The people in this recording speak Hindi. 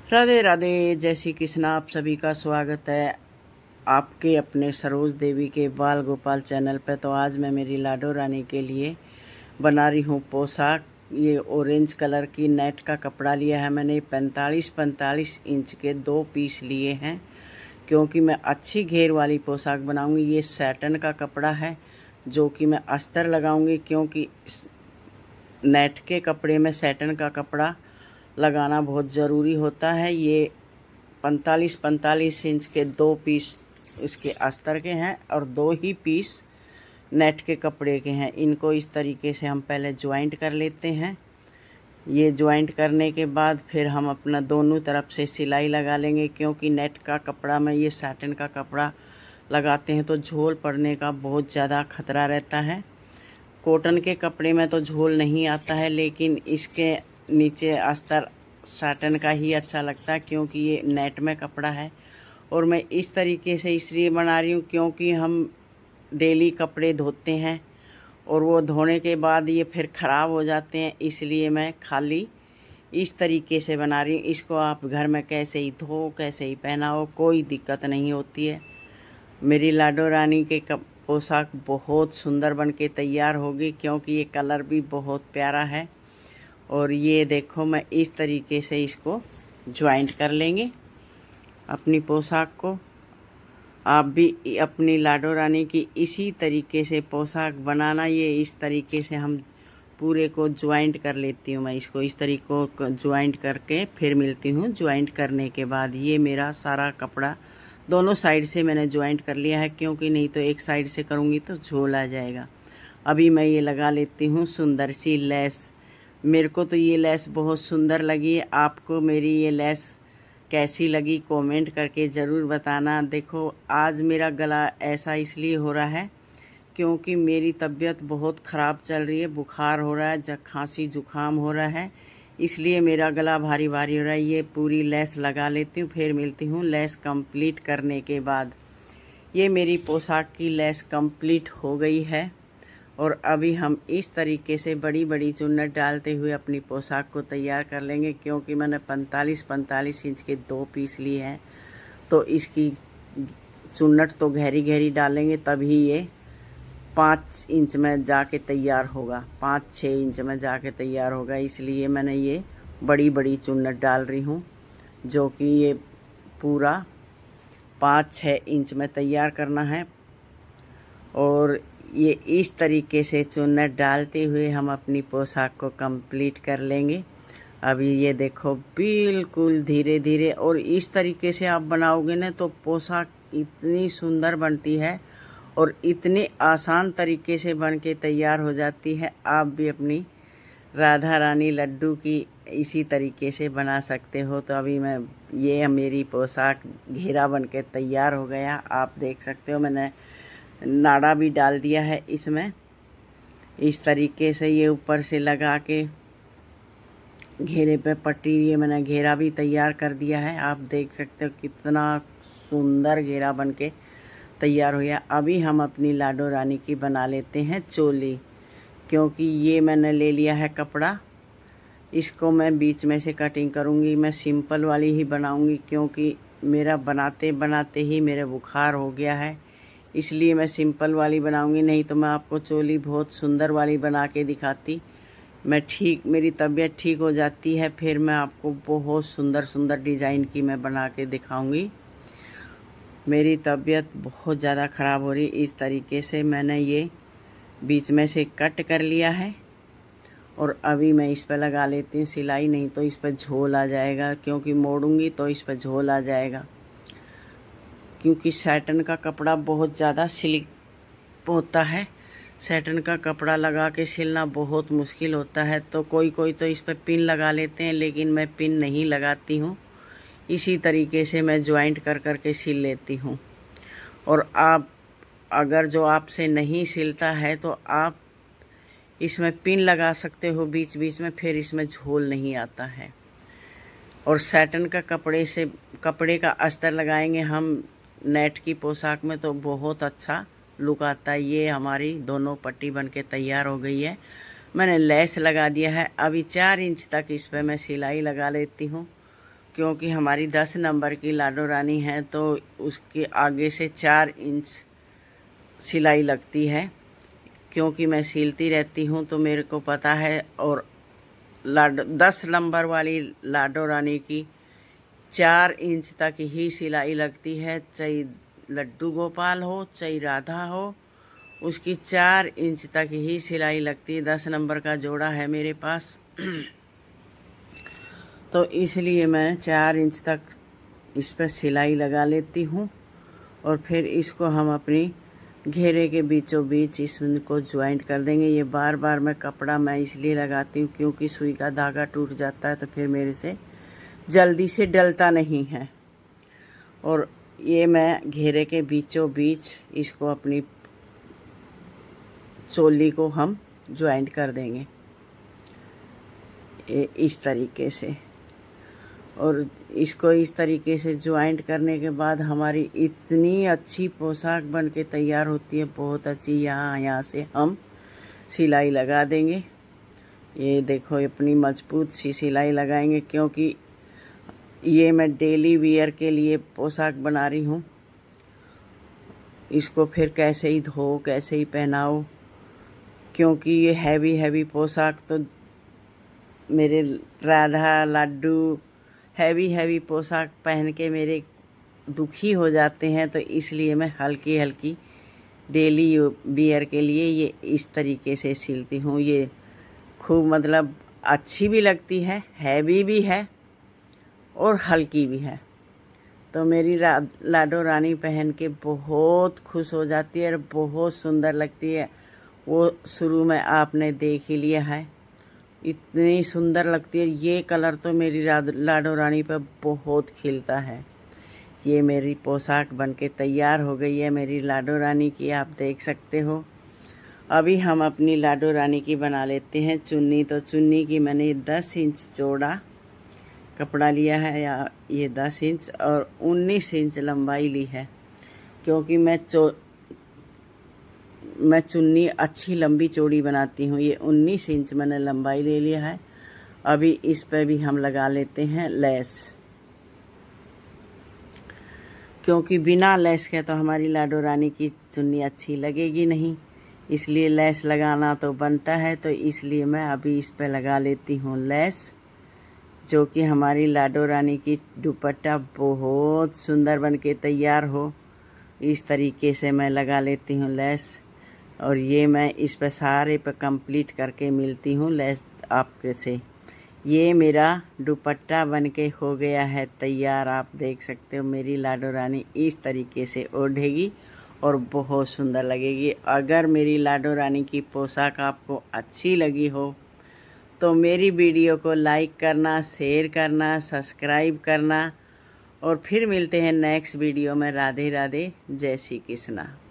राधे राधे, जय श्री कृष्ण। आप सभी का स्वागत है आपके अपने सरोज देवी के बाल गोपाल चैनल पे। तो आज मैं मेरी लाडो रानी के लिए बना रही हूँ पोशाक। ये ऑरेंज कलर की नेट का कपड़ा लिया है मैंने। 45-45 इंच के 2 पीस लिए हैं क्योंकि मैं अच्छी घेर वाली पोशाक बनाऊंगी। ये सैटन का कपड़ा है जो कि मैं अस्तर लगाऊंगी, क्योंकि नेट के कपड़े में सैटन का कपड़ा लगाना बहुत ज़रूरी होता है। ये 45-45 इंच के 2 पीस इसके अस्तर के हैं और 2 ही पीस नेट के कपड़े के हैं। इनको इस तरीके से हम पहले ज्वाइंट कर लेते हैं। ये ज्वाइंट करने के बाद फिर हम अपना दोनों तरफ से सिलाई लगा लेंगे, क्योंकि नेट का कपड़ा में ये साटन का कपड़ा लगाते हैं तो झोल पड़ने का बहुत ज़्यादा खतरा रहता है। कॉटन के कपड़े में तो झोल नहीं आता है, लेकिन इसके नीचे अस्तर साटन का ही अच्छा लगता है क्योंकि ये नेट में कपड़ा है। और मैं इस तरीके से इसलिए बना रही हूँ क्योंकि हम डेली कपड़े धोते हैं और वो धोने के बाद ये फिर ख़राब हो जाते हैं, इसलिए मैं खाली इस तरीके से बना रही हूँ। इसको आप घर में कैसे ही धो कैसे ही पहनाओ, कोई दिक्कत नहीं होती है। मेरी लाडो रानी के पोशाक बहुत सुंदर बन के तैयार होगी क्योंकि ये कलर भी बहुत प्यारा है। और ये देखो, मैं इस तरीके से इसको ज्वाइंट कर लेंगे अपनी पोशाक को। आप भी अपनी लाडो रानी की इसी तरीके से पोशाक बनाना। ये इस तरीके से हम पूरे को ज्वाइंट कर लेती हूँ मैं। इसको इस तरीके को ज्वाइंट करके फिर मिलती हूँ। ज्वाइंट करने के बाद ये मेरा सारा कपड़ा दोनों साइड से मैंने ज्वाइंट कर लिया है, क्योंकि नहीं तो एक साइड से करूँगी तो झोल आ जाएगा। अभी मैं ये लगा लेती हूँ सुंदर सी लेस। मेरे को तो ये लेस बहुत सुंदर लगी। आपको मेरी ये लेस कैसी लगी कमेंट करके ज़रूर बताना। देखो, आज मेरा गला ऐसा इसलिए हो रहा है क्योंकि मेरी तबीयत बहुत ख़राब चल रही है। बुखार हो रहा है, जब खांसी जुकाम हो रहा है, इसलिए मेरा गला भारी भारी हो रहा है। ये पूरी लेस लगा लेती हूँ, फिर मिलती हूँ लेस कंप्लीट करने के बाद। ये मेरी पोशाक की लेस कंप्लीट हो गई है और अभी हम इस तरीके से बड़ी बड़ी चुन्नट डालते हुए अपनी पोशाक को तैयार कर लेंगे। क्योंकि मैंने 45-45 इंच के 2 पीस लिए हैं तो इसकी चुन्नट तो गहरी गहरी डालेंगे, तभी ये 5 इंच में जाके तैयार होगा, 5-6 इंच में जाके तैयार होगा। इसलिए मैंने ये बड़ी बड़ी चुन्नट डाल रही हूँ, जो कि ये पूरा 5-6 इंच में तैयार करना है। और ये इस तरीके से चुन्नट डालते हुए हम अपनी पोशाक को कंप्लीट कर लेंगे। अभी ये देखो, बिल्कुल धीरे धीरे और इस तरीके से आप बनाओगे ना तो पोशाक इतनी सुंदर बनती है और इतने आसान तरीके से बन के तैयार हो जाती है। आप भी अपनी राधा रानी लड्डू की इसी तरीके से बना सकते हो। तो अभी मैं ये मेरी पोशाक घेरा बन के तैयार हो गया, आप देख सकते हो। मैंने नाड़ा भी डाल दिया है इसमें। इस तरीके से ये ऊपर से लगा के घेरे पे पट्टी, ये मैंने घेरा भी तैयार कर दिया है। आप देख सकते हो कितना सुंदर घेरा बन के तैयार हो गया। अभी हम अपनी लाडो रानी की बना लेते हैं चोली। क्योंकि ये मैंने ले लिया है कपड़ा, इसको मैं बीच में से कटिंग करूँगी। मैं सिंपल वाली ही बनाऊँगी क्योंकि मेरा बनाते बनाते ही मेरे बुखार हो गया है, इसलिए मैं सिंपल वाली बनाऊंगी। नहीं तो मैं आपको चोली बहुत सुंदर वाली बना के दिखाती। मेरी तबीयत ठीक हो जाती है, फिर मैं आपको बहुत सुंदर सुंदर डिज़ाइन की मैं बना के दिखाऊंगी। मेरी तबीयत बहुत ज़्यादा ख़राब हो रही। इस तरीके से मैंने ये बीच में से कट कर लिया है और अभी मैं इस पर लगा लेती हूँ सिलाई। नहीं तो इस पर झोल आ जाएगा, क्योंकि मोड़ूंगी तो इस पर झोल आ जाएगा। क्योंकि सैटन का कपड़ा बहुत ज़्यादा सिल्क होता है। सैटन का कपड़ा लगा के सिलना बहुत मुश्किल होता है। तो कोई कोई तो इस पर पिन लगा लेते हैं, लेकिन मैं पिन नहीं लगाती हूँ। इसी तरीके से मैं ज्वाइंट कर कर के सिल लेती हूँ। और आप अगर जो आपसे नहीं सिलता है तो आप इसमें पिन लगा सकते हो बीच बीच में, फिर इसमें झोल नहीं आता है। और सैटन का कपड़े का अस्तर लगाएंगे हम नेट की पोशाक में तो बहुत अच्छा लुक आता है। ये हमारी दोनों पट्टी बन के तैयार हो गई है। मैंने लेस लगा दिया है। अभी 4 इंच तक इस पर मैं सिलाई लगा लेती हूँ, क्योंकि हमारी 10 नंबर की लाडो रानी है तो उसके आगे से 4 इंच सिलाई लगती है। क्योंकि मैं सिलती रहती हूँ तो मेरे को पता है। और 10 नंबर वाली लाडो रानी की 4 इंच तक ही सिलाई लगती है, चाहे लड्डू गोपाल हो चाहे राधा हो, उसकी 4 इंच तक ही सिलाई लगती है। 10 नंबर का जोड़ा है मेरे पास तो इसलिए मैं 4 इंच तक इस पर सिलाई लगा लेती हूँ। और फिर इसको हम अपनी घेरे के बीचों बीच इसको ज्वाइंट कर देंगे। ये बार बार मैं कपड़ा इसलिए लगाती हूँ क्योंकि सुई का धागा टूट जाता है तो फिर मेरे से जल्दी से डलता नहीं है। और ये मैं घेरे के बीचों बीच इसको अपनी चोली को हम ज्वाइंट कर देंगे इस तरीके से। और इसको इस तरीके से ज्वाइंट करने के बाद हमारी इतनी अच्छी पोशाक बन के तैयार होती है, बहुत अच्छी। यहाँ से हम सिलाई लगा देंगे। ये देखो अपनी मजबूत सी सिलाई लगाएंगे क्योंकि ये मैं डेली वियर के लिए पोशाक बना रही हूँ। इसको फिर कैसे ही धो कैसे ही पहनाओ, क्योंकि ये हैवी पोशाक तो मेरे राधा लड्डू हैवी पोशाक पहन के मेरे दुखी हो जाते हैं। तो इसलिए मैं हल्की डेली वियर के लिए ये इस तरीके से सिलती हूँ। ये खूब मतलब अच्छी भी लगती है, हैवी भी है और हल्की भी है। तो मेरी लाडो रानी पहन के बहुत खुश हो जाती है और बहुत सुंदर लगती है। वो शुरू में आपने देख ही लिया है, इतनी सुंदर लगती है। ये कलर तो मेरी लाडो रानी पर बहुत खिलता है। ये मेरी पोशाक बनके तैयार हो गई है मेरी लाडो रानी की, आप देख सकते हो। अभी हम अपनी लाडो रानी की बना लेते हैं चुन्नी। तो चुन्नी की मैंने 10 इंच चौड़ा कपड़ा लिया है, या ये 10 इंच और 19 इंच लंबाई ली है। क्योंकि मैं चुन्नी अच्छी लंबी चौड़ी बनाती हूँ। ये 19 इंच मैंने लंबाई ले लिया है। अभी इस पे भी हम लगा लेते हैं लेस, क्योंकि बिना लेस के तो हमारी लाडो रानी की चुन्नी अच्छी लगेगी नहीं, इसलिए लेस लगाना तो बनता है। तो इसलिए मैं अभी इस पे लगा लेती हूँ लेस, जो कि हमारी लाडो रानी की दुपट्टा बहुत सुंदर बन के तैयार हो। इस तरीके से मैं लगा लेती हूँ लेस। और ये मैं इस पे सारे पे कंप्लीट करके मिलती हूँ लेस आपके से। ये मेरा दुपट्टा बन के हो गया है तैयार। आप देख सकते हो मेरी लाडो रानी इस तरीके से ओढ़ेगी और बहुत सुंदर लगेगी। अगर मेरी लाडो रानी की पोशाक आपको अच्छी लगी हो तो मेरी वीडियो को लाइक करना, शेयर करना, सब्सक्राइब करना। और फिर मिलते हैं नेक्स्ट वीडियो में। राधे राधे, जय श्री कृष्णा।